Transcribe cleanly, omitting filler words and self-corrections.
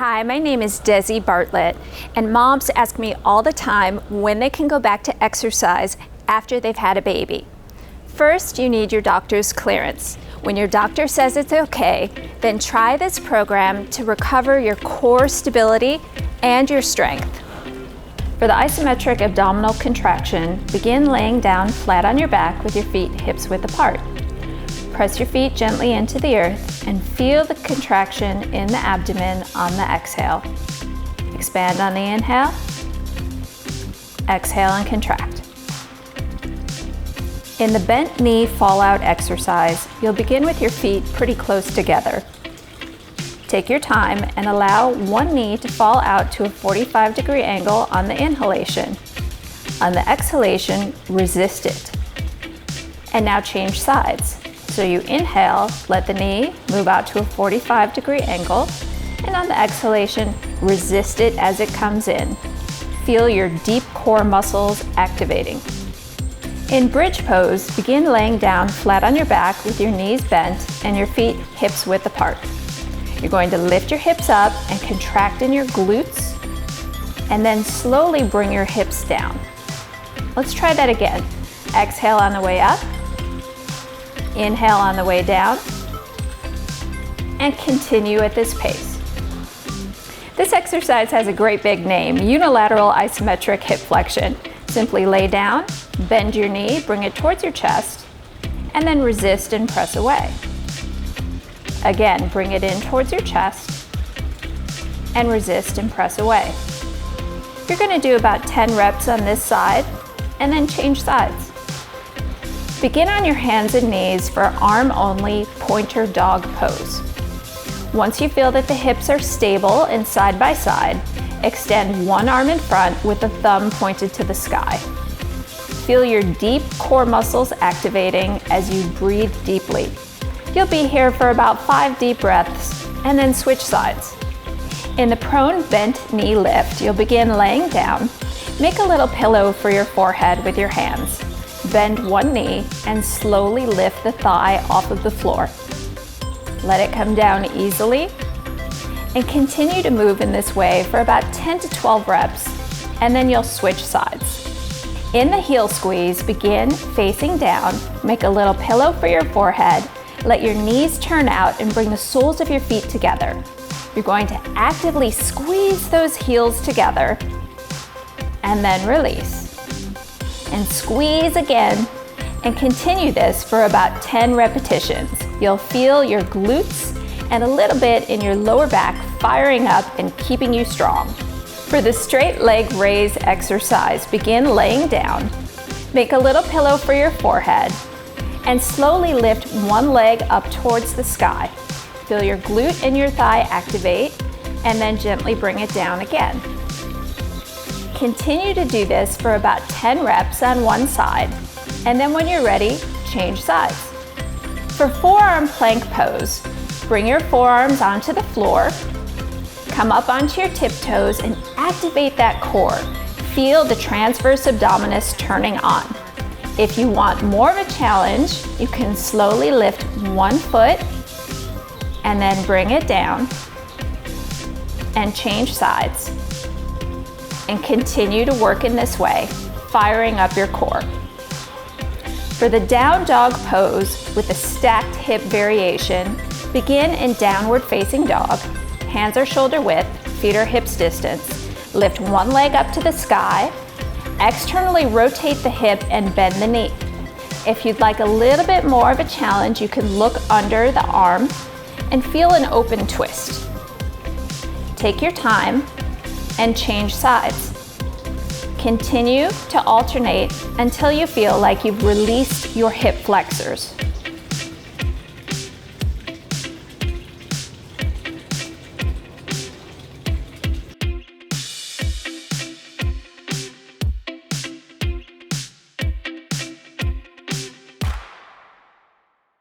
Hi, my name is Desi Bartlett, and moms ask me all the time when they can go back to exercise after they've had a baby. First, you need your doctor's clearance. When your doctor says it's okay, then try this program to recover your core stability and your strength. For the isometric abdominal contraction, begin laying down flat on your back with your feet hips width apart. Press your feet gently into the earth and feel the contraction in the abdomen on the exhale. Expand on the inhale, exhale and contract. In the bent knee fallout exercise, you'll begin with your feet pretty close together. Take your time and allow one knee to fall out to a 45-degree angle on the inhalation. On the exhalation, resist it. And now change sides. So you inhale, let the knee move out to a 45-degree angle, and on the exhalation, resist it as it comes in. Feel your deep core muscles activating. In bridge pose, begin laying down flat on your back with your knees bent and your feet hips width apart. You're going to lift your hips up and contract in your glutes, and then slowly bring your hips down. Let's try that again. Exhale on the way up, inhale on the way down, and continue at this pace. This exercise has a great big name, Unilateral Isometric Hip Flexion. Simply lay down, bend your knee, bring it towards your chest, and then resist and press away. Again, bring it in towards your chest, and resist and press away. You're going to do about 10 reps on this side, and then change sides. Begin on your hands and knees for arm-only pointer dog pose. Once you feel that the hips are stable and side by side, extend one arm in front with the thumb pointed to the sky. Feel your deep core muscles activating as you breathe deeply. You'll be here for about 5 deep breaths and then switch sides. In the prone bent knee lift, you'll begin laying down. Make a little pillow for your forehead with your hands. Bend one knee and slowly lift the thigh off of the floor. Let it come down easily and continue to move in this way for about 10 to 12 reps, and then you'll switch sides. In the heel squeeze, begin facing down, make a little pillow for your forehead, let your knees turn out and bring the soles of your feet together. You're going to actively squeeze those heels together and then release. And squeeze again, and continue this for about 10 repetitions. You'll feel your glutes and a little bit in your lower back firing up and keeping you strong. For the straight leg raise exercise, begin laying down. Make a little pillow for your forehead and slowly lift one leg up towards the sky. Feel your glute and your thigh activate, and then gently bring it down again. Continue to do this for about 10 reps on one side, and then when you're ready, change sides. For forearm plank pose, bring your forearms onto the floor, come up onto your tiptoes and activate that core. Feel the transverse abdominis turning on. If you want more of a challenge, you can slowly lift one foot and then bring it down and change sides. And continue to work in this way, firing up your core. For the down dog pose with a stacked hip variation, begin in downward facing dog. Hands are shoulder width, feet are hips distance. Lift one leg up to the sky. Externally rotate the hip and bend the knee. If you'd like a little bit more of a challenge, you can look under the arm and feel an open twist. Take your time and change sides. Continue to alternate until you feel like you've released your hip flexors.